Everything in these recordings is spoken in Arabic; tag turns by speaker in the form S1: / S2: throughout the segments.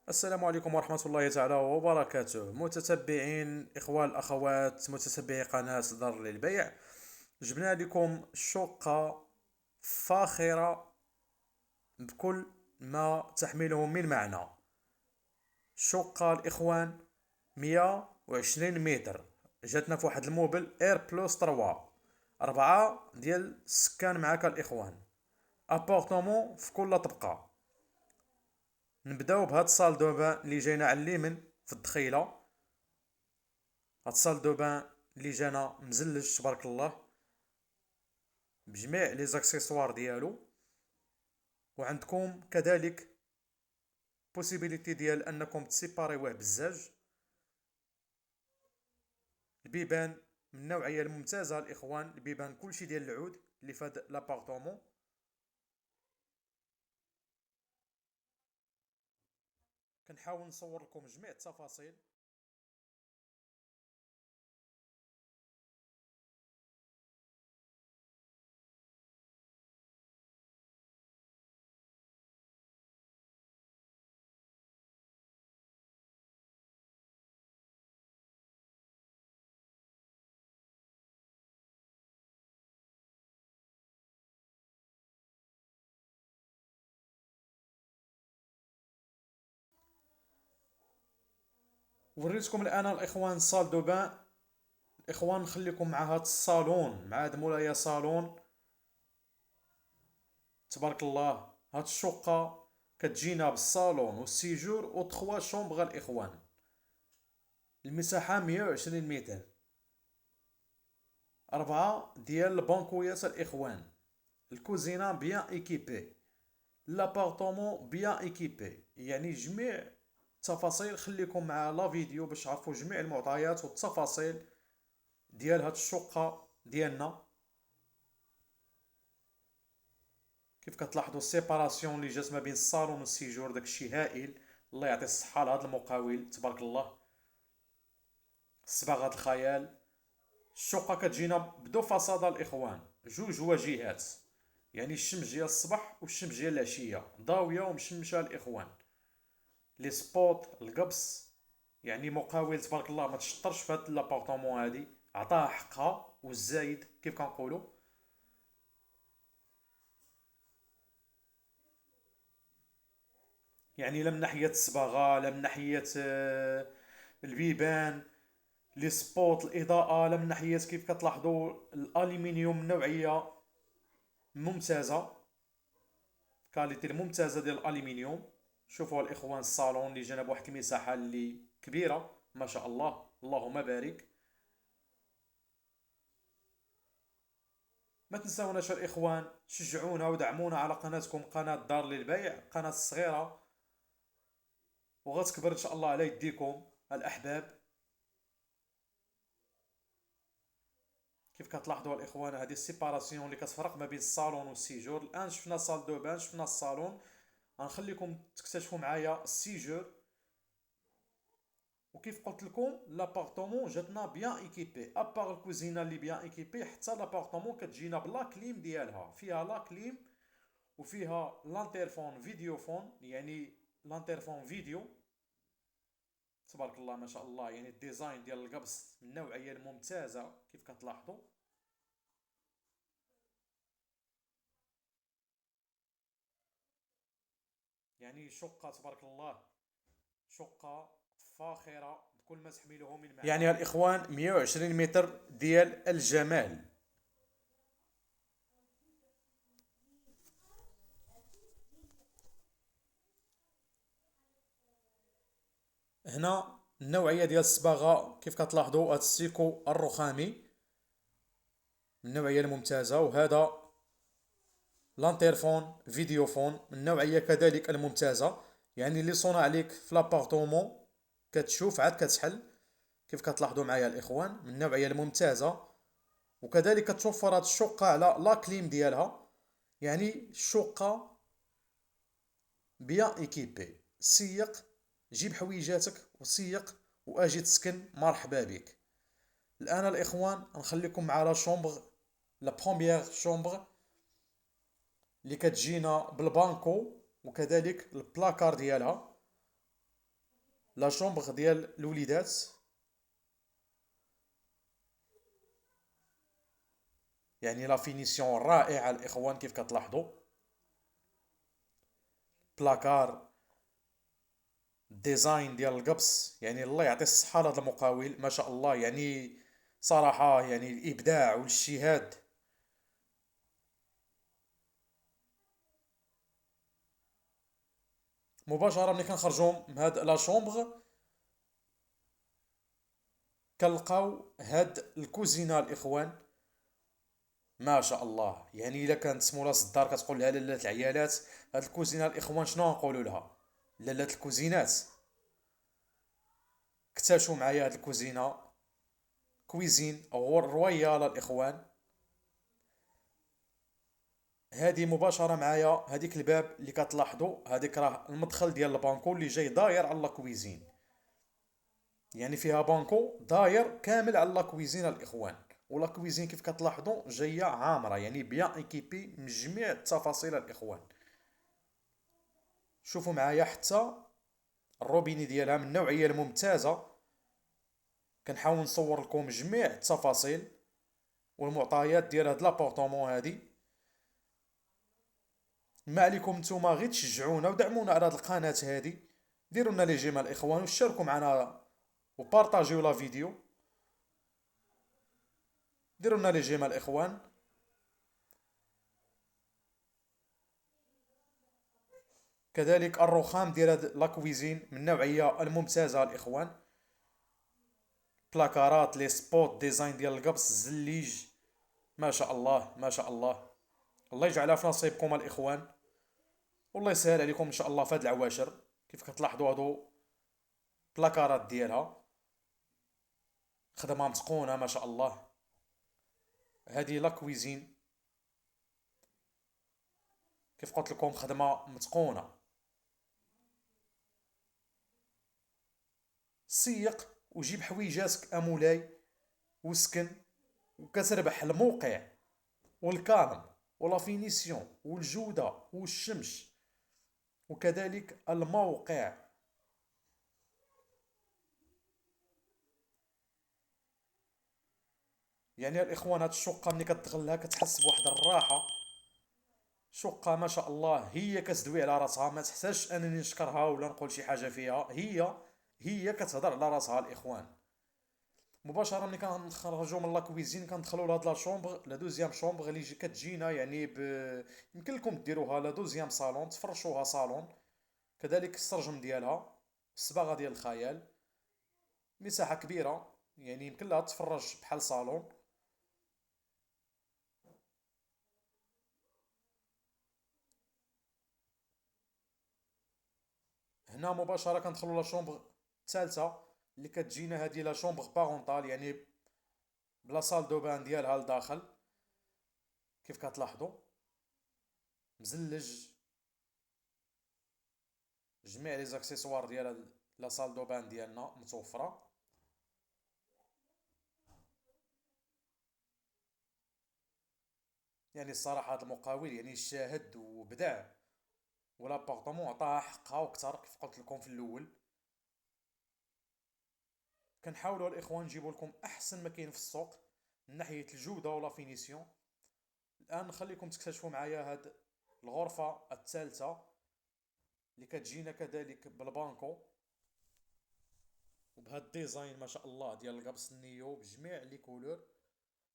S1: السلام عليكم ورحمة الله تعالى وبركاته، متتبعين إخوان الأخوات متتبعي قناة دار للبيع. جبنا لكم شقة فاخرة بكل ما تحمله من معنى. شقة الإخوان 120 متر، جاتنا في واحد الموبل اير بلس 3، 4 ديال السكان معاك الإخوان. ابارتومون في كل طبقة. نبداو بهاد الصال دو بان اللي جاينا على اليمين في الدخيلة. هاد الصال دو بان اللي جانا مزلج تبارك الله بجميع لي زاكسيسوار ديالو. وعندكم كذلك بوسيبيليتي ديال انكم تسيباريوه بزاج. البيبان من النوعيه الممتازه الاخوان، البيبان كلشي ديال العود اللي فهاد لابارتومون. كنحاول نصور لكم جميع التفاصيل. وريتكم الان الاخوان صال دو بان. الاخوان نخليكم مع هاد الصالون، مع هاد مولايا صالون تبارك الله. هاد الشقة كتجينا بالصالون والسيجور و 3 شومبغ الاخوان. المساحة 120 متر، 4 ديال البنكويات الاخوان. الكوزينة بيان ايكيبي، لابارتومون بيان ايكيبي. يعني جميع التفاصيل خليكم مع لا فيديو باش تعرفوا جميع المعطيات والتفاصيل ديال هاد الشقة ديالنا. كيف كتلاحظوا السيباراسيون اللي جات ما بين الصالون والسيجور داكشي هائل. الله يعطي الصحة لهاد المقاول تبارك الله. صباغة الخيال. الشقة كتجينا بدو فصادة الاخوان، جوج واجهات. يعني الشمس جايه الصباح والشمس جايه العشيه، ضاويه ومشمشه الاخوان. لي سبوت القبص. يعني مقاول تبارك الله ما تشطرش في هاد لابارتومون هادي، عطاها حقها والزايد كيف كنقولوا. يعني لا من ناحيه الصباغه، لا من ناحيه البيبان، لي سبوت الاضاءه، لا من ناحيه كيف كتلاحظوا الالومنيوم نوعيه ممتازه. كاليتي الممتازه ديال الالومنيوم. شوفوا الاخوان الصالون اللي جانا بواحد المساحه اللي كبيره ما شاء الله، اللهم بارك. ما تنساوناش الاخوان، شجعونا ودعمونا على قناتكم، قناه دار للبيع، قناه صغيره وغتكبر ان شاء الله على يديكم الاحباب. كيف كتلاحظوا الاخوان هذه السيباراسيون اللي كتفرق ما بين الصالون والسيجور. الان شفنا صال دو بان، شفنا الصالون. غنخليكم تكتشفوا معايا السيجور. وكيف قلت لكم لابارتومون جاتنا بيان ايكيبي، ابار الكوزينه اللي بيان ايكيبي، حتى لابارتومون كتجينا بلا كليم ديالها، فيها لا كليم وفيها لانترفون فيديو فون. يعني لانترفون فيديو تبارك الله ما شاء الله. يعني الديزاين ديال القبص من النوعيه الممتازه كيف كتلاحظوا. يعني شقه تبارك الله، شقه فاخره بكل ما تحمله من معنى. يعني الاخوان 120 متر ديال الجمال. هنا النوعيه ديال الصباغه كيف كتلاحظوا، هذا السيكو الرخامي من النوعيه الممتازه. وهذا لانترفون فيديو فون من النوعيه كذلك الممتازه. يعني اللي صنع عليك في لابارتومون كتشوف عاد كتحل. كيف كتلاحظوا معايا الاخوان من النوعيه الممتازه. وكذلك توفر هذه الشقه على لا كليم ديالها. يعني الشقه بيان ايكيبي. سيق، جيب حويجاتك وسيق واجي تسكن مرحبا بك. الان الاخوان نخليكم مع لا شومبر، لا بروميير شومبر اللي كتجينا بالبانكو وكذلك البلاكار ديالها. لا شومبر ديال الوليدات، يعني لا فينيسيون رائعه الاخوان كيف كتلاحظوا. بلاكار، ديزاين ديال القبص، يعني الله يعطي الصحه لهذا المقاول ما شاء الله، يعني صراحه يعني الابداع والاجتهاد. مباشره ملي كنخرجوا من هاد لا شومبر كنلقاو هاد الكوزينه الاخوان. ما شاء الله، يعني الا كانت سمولاس الدار كتقول لها لاله العيالات، هاد الكوزينه الاخوان شنو نقولوا لها؟ لاله الكوزينات. اكتشفوا معايا هاد الكوزينه، كويزين او رويال الاخوان. هادي مباشره معايا هاديك الباب اللي كتلاحظوا، هاديك راه المدخل ديال البانكو اللي جاي داير على لا كويزين، يعني فيها بانكو داير كامل على لا كويزين الاخوان. ولا كويزين كيف كتلاحظوا جايه عامره، يعني بيان ايكيبي من جميع التفاصيل الاخوان. شوفوا معايا حتى الروبيني ديالها من النوعيه الممتازه. كنحاول نصور لكم جميع التفاصيل والمعطيات ديال هاد لابورطومون هادي. ما عليكم نتوما غير تشجعونا ودعمونا على هاد القناه هادي، ديروا لنا لي جيم الاخوان وشاركوا معنا وبارطاجيو لا فيديو. ديروا لنا لي جيم الاخوان. كذلك الرخام ديال هاد لا كويزين من النوعيه الممتازه الاخوان. بلاكارات لي سبوت ديزاين ديال القبص الزليج، ما شاء الله ما شاء الله. الله يجعلها في نصيبكم الاخوان، والله يسهل عليكم ان شاء الله في هاد العواشر. كيف كتلاحظوا هادو بلاكارات ديالها خدمه متقونه ما شاء الله. هذه لا كويزين كيف قلت لكم خدمه متقونه. سيق وجيب حويجاتك امولاي وسكن، وكتربح الموقع والكارم ولا فينيسيون والجوده والشمش وكذلك الموقع. يعني الاخوان هاد الشقه ملي كتدخل لها كتحس بواحد الراحه. شقه ما شاء الله هي كتدوي على راسها، ما تحتاجش انني نشكرها ولا نقول شي حاجه فيها، هي كتهضر على راسها الاخوان. مباشره ملي كنخرجوا من لا كويزين كندخلوا لهاد لا شومبر، لا دوزيام شومبر اللي كتجينا يعني يمكن لكم ديروها لا دوزيام صالون، تفرشوها صالون. كذلك السرجم ديالها، الصباغه ديال الخيال، مساحه كبيره يعني يمكن لها تفرج بحال صالون. هنا مباشره كندخلوا لا شومبر الثالثه اللي كتجينا، هذه لا شومبر بارونتال يعني بلا صال دو بان ديالها لداخل. كيف كتلاحظوا مزلج، جميع لي زاكسيسوار ديال لا صال دو بان ديالنا متوفره. يعني الصراحه هذا المقاول يعني شاهد وبدع، ولابارتمون عطاها حقها وكثر كيف قلت لكم في الاول. كنحاولوا الاخوان نجيبوا لكم احسن ما كاين في السوق من ناحيه الجوده ولا فينيسيون. الان نخليكم تكتشفوا معايا هاد الغرفه الثالثه اللي كتجينا كذلك بالبانكو وبهاد الديزاين ما شاء الله ديال القبص النيو بجميع لي كولور.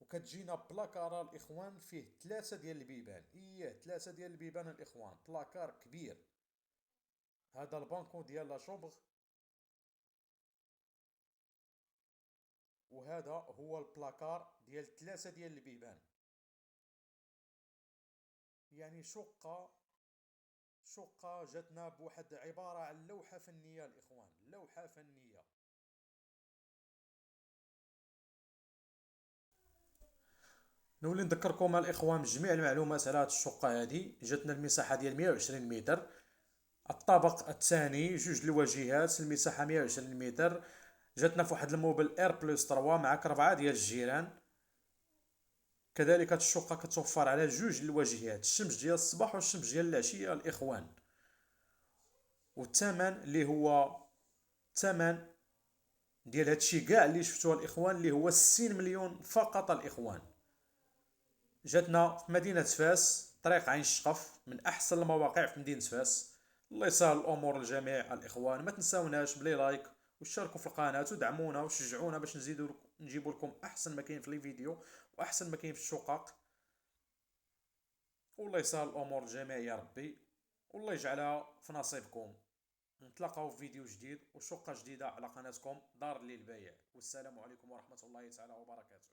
S1: وكتجينا بلاكار الاخوان فيه ثلاثه ديال البيبان، ثلاثه ديال البيبان الاخوان، بلاكار كبير. هذا البانكو ديال لا شوبغ، وهذا هو البلاكار ديال ثلاثه ديال البيبان. يعني شقه جاتنا بواحد عباره عن لوحه فنيه الاخوان، لوحه فنيه. نولي نذكركم الاخوان بجميع المعلومات على هذه الشقه. هذه جاتنا المساحه ديال 120 متر، الطابق الثاني جوج الواجهات، المساحه 120 متر. جاتنا في واحد الموبل اير بلس 3 معك 4 ديال الجيران. كذلك هاد الشقه كتوفر على جوج الواجهات، الشمس ديال الصباح والشمس ديال العشيه الاخوان. والثمن اللي هو الثمن ديال هادشي كاع اللي شفتوه الاخوان اللي هو 60 مليون فقط الاخوان. جاتنا في مدينة فاس، طريق عين الشقف، من احسن المواقع في مدينة فاس. الله يسهل الامور للجميع الاخوان، ما تنساوناش بلي لايك واشتركوا في القناة ودعمونا وشجعونا باش نزيدو نجيبو لكم احسن ما كاين في لي فيديو واحسن ما كاين في الشقق. والله يسهل الامور للجميع يا ربي، والله يجعلها في نصيبكم. نتلاقاو في فيديو جديد وشقة جديدة على قناتكم دار للبيع، والسلام عليكم ورحمة الله تعالى وبركاته.